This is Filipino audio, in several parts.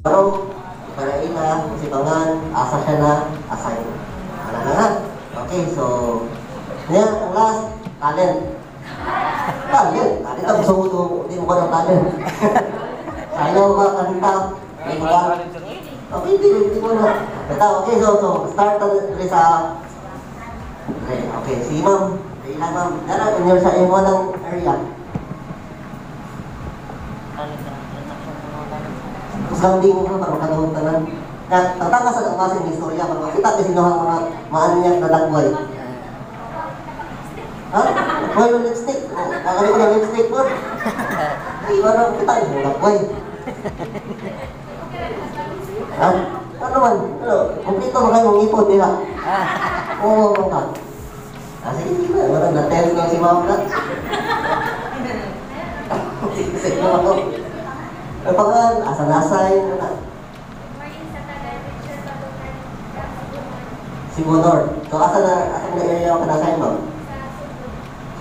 Pero, iparain na, sibangan, asa siya na, assign. Ano na nga? Okay, so, yan, ang last, talent. Talent? Talent ang gusto mo ito, hindi mo ka ng talent. Sayaw ka, kanta, may mga. Okay, hindi mo na. Ito, okay, so, start na sa. Okay, si ma'am, kailan ma'am, dara, in sa imo ng area. Sounding mo parang kadawag tanan. Tatanga sa kamasing istorya para makita kasi sinuhang mga maanyak na dagway. Ha? Dagway yung lipstick. Kakali ko ng lipstick mo. Iba na kita yung dagway. Ha? Ano man? Ano? Kumplito mo kayo mong ipon nila. Oo, ka. Sige, sige. Marang na-tell ko si Ma'am Kat. Sige naman ako. Pangan, asa-asay, ano na? Cebu North. So, asa na area yung kanasay, ma'am?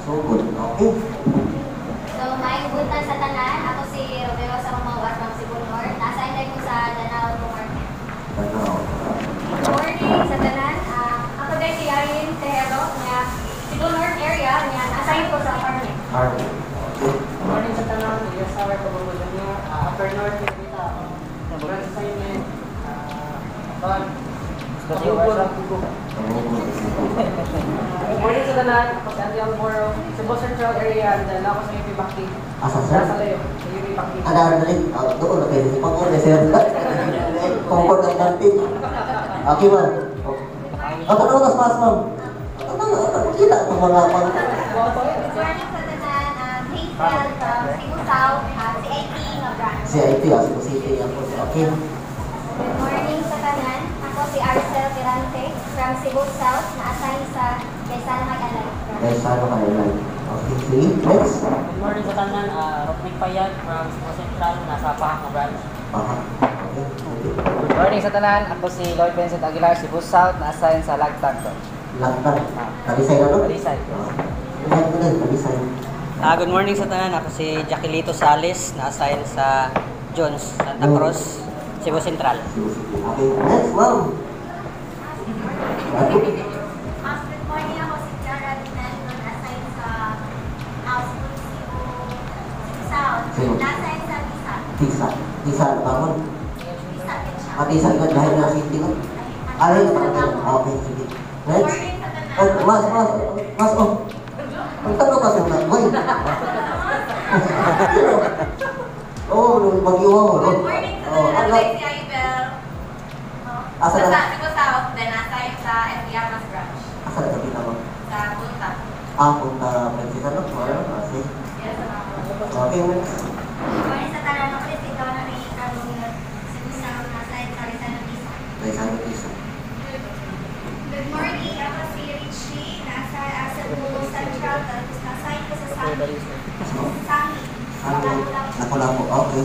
Sugod. Okay. So, may butan sa tanan. Ako si Romero sa Romawas from Cebu North. Nasa-inday ko sa Danao to Market. Danao. Good morning sa tanan. Ako din si Yarin Tejero, nga Cebu North area, nga nasa-in ko sa Market. Market. Okay. Good morning sa tanan. Yes, our kababulan niya. Upper North, kita ako. Branch assignment. Bag. Good morning sa tanan. Ako si Andy Alboro. Cebu Central area. Diyan ako sa UP Bakti. Asa sir? Sa Layo. Sa UP Bakti. Ada rin. Doon na kayo. Si Pangkor na sir. Pangkor ng natin. Okay, ma'am. Tanong na mas, ma'am. Tanong, kita itong mga pang... Good morning sa tanan. Hazel from Cebu South. CIT nga branch. CIT, Cebu City. Okay. Good morning sa tanan. Ako si Arcel Tirante from Cebu South, na-assign sa Quezon Mag-alay. Dahil sa ano kayo lang. Okay, sige. Next. Good morning sa tanan. Roknik Payag from Cebu Central. Nasa Pahak na branch. Okay. Good morning sa tanan. Ako si Lloyd Vincent Aguilar, Cebu South, na-assign sa Lagtag. Lagtag. Talisay na no? Talisay. Talisay. Good morning sa tanan. Ako si Jacquelito Sales, na-assign sa Jones, Santa Cruz, Cebu Central. Okay, next, ma'am. Good morning, ako si Cara Dinando, na-assign sa Output Cebu South. Na-assign sa Tisa. Tisa. Tisa na bangon. Tisa din siya. Tisa ka dahil na city ko. Alay na parang okay, sige. Good Next. morning sa tanan. Mas, oh. Ang tanong kasi na, boy. Oh, mag-iwa mo. Good morning sa tanan. Ako si Aibel. Asa na? Sa Cebu South, then na-assign sa FDR Mas Branch. Asa na kapita mo? Sa Punta. Punta Princess, ano? Kasi. Yes, Okay, next. good morning sa tanan. Ako si Donna Ray from Cebu South, na-assign sa Rizal Tisa. Dahil sa ano, Tisa. Good morning, ako si Richie, nasa Cebu Central, tapos na-assign ko sa Sami. Sami. Lapu-lapu, okay.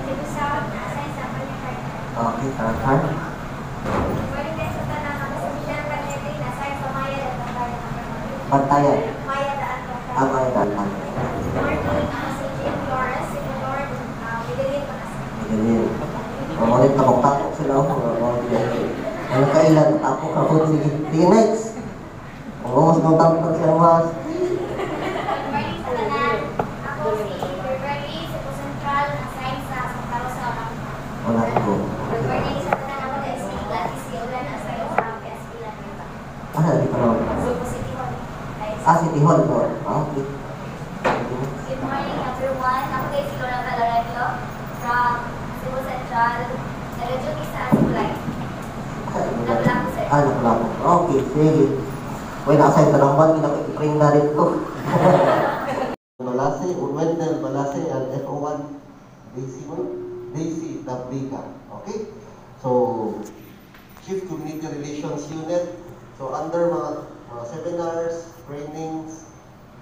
Cebu South, na-assign sa Panyakay. Okay, karakter. Good morning din sa tanan. Ako si Michelle Canete, na-assign sa Maya at Pagkain. Pantayan. Maya at Pagkain. Ama yung datan. Good morning, ako si Jim Flores, Cebu North, Bidilin, Pagkasin. Ganyan. Mamulit tapok-tapok sila ako. Ano kailan? Tapok ako. Sige. Sige, next. Umus ng tapok siya mas. Good morning sa tanan. Ako si Beverly, Cebu Central, na-assign sa Santa Rosa, Wala ko. Good morning sa tanan. Ako din si Gladys Gildan, na-assign sa PSP Lanita. Ano, di pa naman. Cebu City Hall. City Sa Radyo Isa, Simulay. Nablako, sir. Nablako. Okay, sige. Uy, nakasign ka lang ba? Pinag-i-print na rin ko. Balase, Wendell Balase, and FO1 Daisy Dabiga. Okay? So, Chief Community Relations Unit. So, under mga seminars, trainings,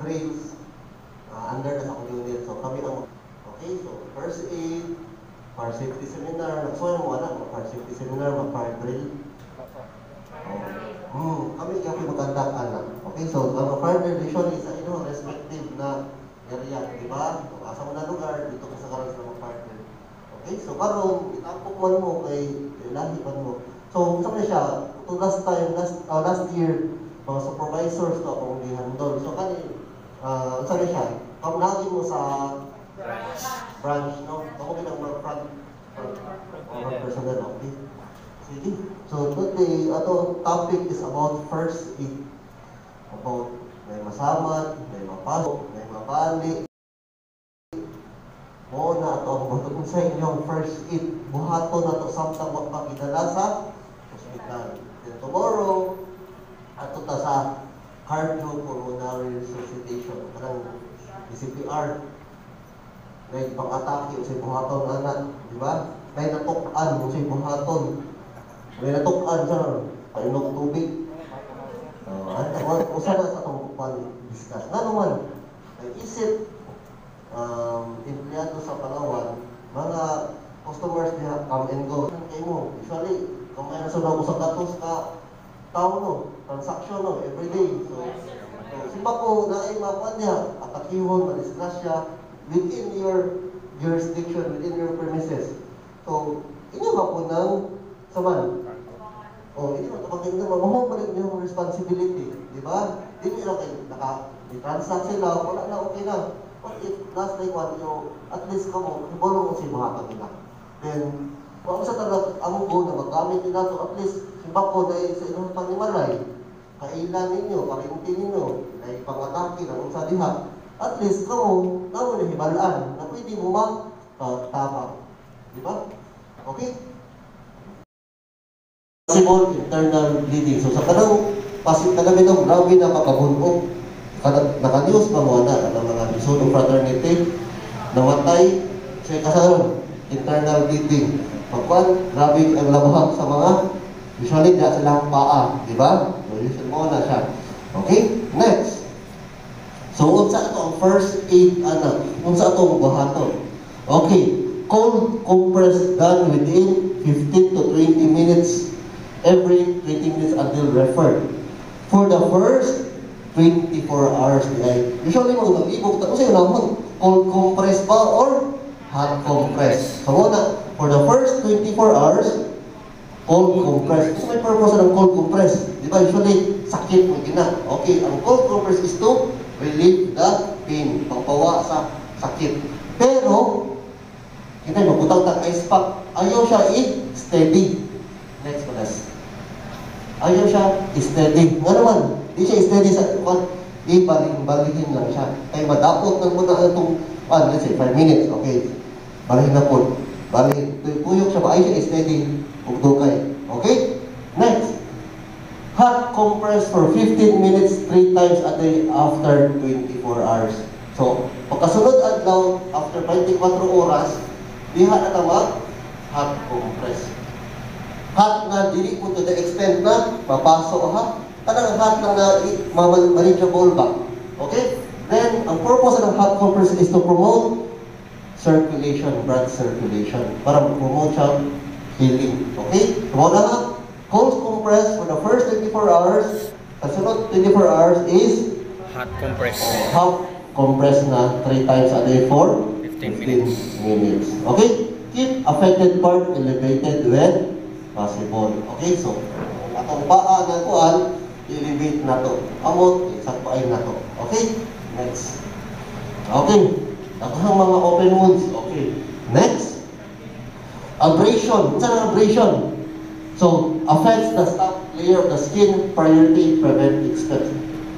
drills, under na sa unit. So, kami ang, okay, so, first aid, fire safety seminar, nagsuwa mo wala, fire safety seminar, fire drill. Kami kami magandang anak. Okay, so, ang fire relation is, respective na area, di ba? Asa mo na lugar, dito ka sa karas na fire drill. Okay, so, karon itapok man mo kay lahi man mo. So, sabi siya, ito last year, mga supervisors to akong gihandol. So, sabi siya, pamnagin mo sa branch, no? Ako mga front personnel, okay? Sige. So, today, topic is about first aid. About may masamat, may mapasok, may mabali. Oo na ito, ang batong sa inyong first aid. Buhato na ito samtang magpakidala sa hospital. Then tomorrow, ato ta sa cardiopulmonary resuscitation. Parang CPR. May pang-atake o sa buhaton anak, di ba? May natukan o sa buhaton. May natukan sa painog tubig. Usa na sa itong discuss. Nga naman, ay isip empleyado sa Palawan, mga customers niya come and go. Kaya mo, usually, kung may nasunod ko sa gatos ka, tao no, transaction no, everyday. So simba ko na ay mapan niya, atakihon, madisgrasya, within your jurisdiction, within your premises. So, inyo ba po ng saman? Hindi mo kapag ito, mamahumalik niyo yung responsibility, di ba? Di nyo kayo, naka-transact sila, wala na, okay na. But if last like one, at least kamo, ibolong mo si mga kanila. Then, kung sa talaga ang go na magamit nila to, at least, simba ko dahil sa inyong panimalay, kailan ninyo, parinti ninyo, dahil pangatake na kung sa diha, at least kamo, naman na hibalaan, na pwede mo tama. Di ba? Okay? Possible internal bleeding. So sa kanang pasig kami ng grabe na makabunog. Naka-news pa mo na ng mga episode of fraternity, namatay siya kasaron, internal bleeding. Pagkuhan, grabe ang labahang sa mga usually diya silang paa, di ba? So usually mo na siya. Okay? Next. So unsa ito ang first aid anak? Unsa itong buhaton? Okay. Cold compress done within 15 to 20 minutes every 20 minutes until referred. For the first 24 hours usually mo mag-ibog ta kasi naman cold compress ba or hot compress. So muna, for the first 24 hours cold compress. Kasi may purpose ng cold compress. Di ba usually sakit mo gina. Okay, ang cold compress is to relieve the pain, pangpawa sa sakit. Pero kita mabutang tag ice pack, ayaw siya i-steady. Next class. Ayaw siya i-steady. Nga naman, di siya i-steady sa tukon, i-balihin lang siya. Kaya madapot ng muna itong, let's say, 5 minutes. Okay, balihin na po. Balihin. Tuyok siya ba? Ayaw siya i-steady. Ugdugay. Okay? Next. Hot compress for 15 minutes 3 times a day after 24 hours. So, pagkasunod adlaw, after 24 oras, diha na tama, hot compress. Hot na, dili po to the extent na mapaso ha. Kanang hot lang na manageable ba? Okay? Then, ang purpose ng hot compress is to promote circulation, blood circulation. Para promote siya healing. Okay? Tumaw na ha. Cold compress for the first 24 hours. Kasunod 24 hours is hot compress. Hot compress na 3 times a day for 15 minutes. Okay? Keep affected part elevated when possible. Okay? So, atong paa ng kuan, elevate na to. Amot, isakpain na to. Okay? Next. Okay. Ang mga open wounds. Okay. Next. Abrasion. What's an abrasion? So, affects the top layer of the skin prior to prevent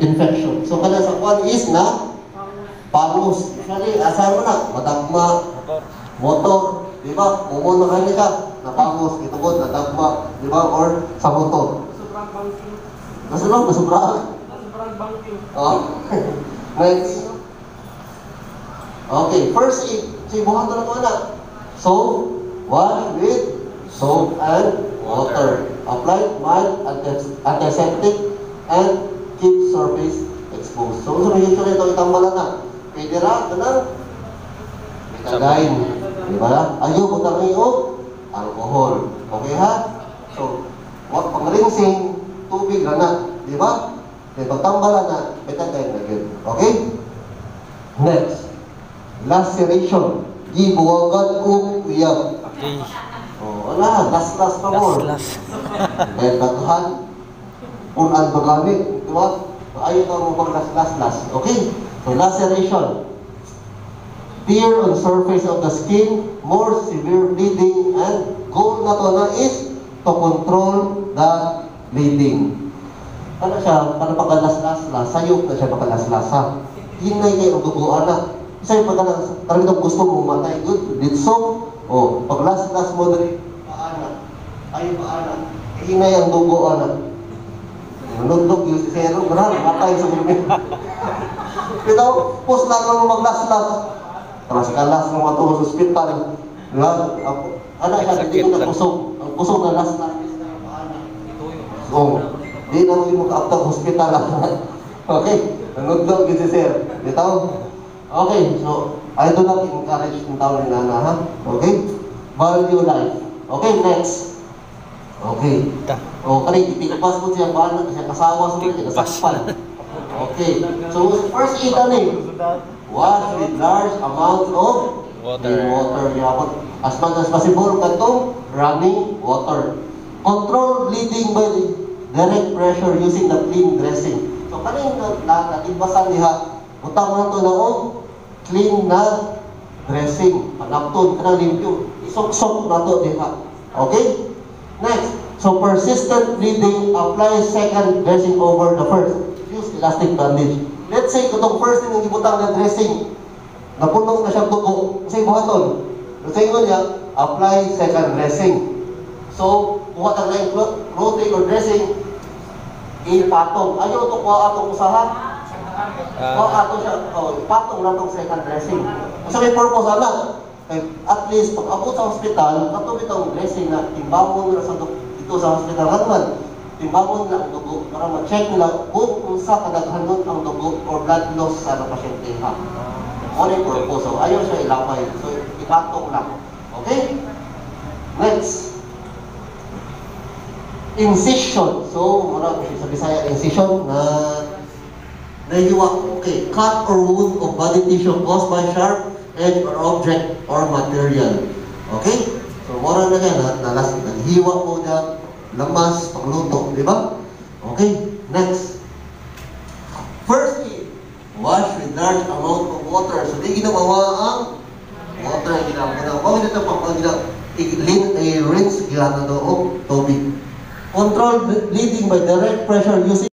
infection. So, kada sa kuan is na pangus. Usually, asal mo na, madagma, motor, Di ba? Umuno na siya, napangos, itugod, nadagma, di ba? Or sa motor. Sobrang bangking. Sobrang. Sobrang bangking. Oh. Next. Okay, first aid. So, ibuhan na ito na. Soap, wash with soap and water. Apply mild antiseptic and keep surface exposed. So, may usually ito itambalan na. Pwede ra, ganun. Itagayin. Di ba? Ayaw mo tangi o alcohol. Okay ha? So, pang-rinsing, tubig na. Di ba? Then, pagtambalan na, itagayin na yun. Okay? Next. Laceration. Gibuwagan o uyab. Okay. O, wala. Las-las pa mo. Last. Then, daghan. Punan bagamit. Di ba? Ayaw ka mo pag las-las. Okay? So, laceration. Tear on surface of the skin, more severe bleeding, and goal na to na is to control the bleeding. Ano siya? Para pagkalas-las, sayop na siya pagkalas-lasa. Hinay kayo ang duguan na. Isa yung talagang gusto mo matay. Good. Ditso. O, paglas-las mo dali. Paana. Ayaw paana. Hinay ang duguan na. Nunod-log yung si Zero. Marang, matay sa bumi. Ito, post lang mo maglas-las. Tapos kalas ng mga tuho sa hospital. Diba? Ano siya, hindi mo na kusog. Ang kusog na las-las. So, di na mo makaabtag hospital. Okay? Nunod-log yung si Zero. Dito? Okay, so, I do not encourage yung tao ni Nana, ha? Okay? Value life. Okay, next. Okay. O, kanina, ipinapas mo siya bahan, siya kasawa sa mga, kasakpan. Okay, so, first aid ano eh? Wash with large amount of water. As much as possible, katong running water. Control bleeding by direct pressure using the clean dressing. So, kanina, natibasan niya, utang na ito na clean na dressing. Panapton ka na limpyo. Isok-sok na ito diha. Okay? Next. So, persistent bleeding, apply second dressing over the first. Use elastic bandage. Let's say, itong first yung ibutang na dressing, napunog na siyang dugo. Kasi buhaton. Let's say ko niya, apply second dressing. So, buhat ang line clothing or dressing, ilpatong. Ayaw ito kuha atong usahan. Ato siya, patong na itong second dressing. Kasi may purpose na. At least, pag abot sa hospital, katong itong dressing na timbamon na sa dito sa hospital naman, timbamon na ang dugo para ma-check nila kung sa kadaghanon ang dugo or blood loss sa pasyente ha. Ano yung purpose? So, ayaw siya ilapay. So, ipatong lang. Okay? Next. Incision. So, wala ko sa Bisaya, incision na nahiwa. Okay. Cut or wound of body tissue caused by sharp edge or object or material. Okay? So, mura na yan, naghiwa mo na lamas, pagluto, di ba? Okay, next. First aid, wash with large amount of water. So, di ginawa ang water, ginawa. Pag ito pa, rinse, ginawa na doon, tubig. Control bleeding by direct pressure using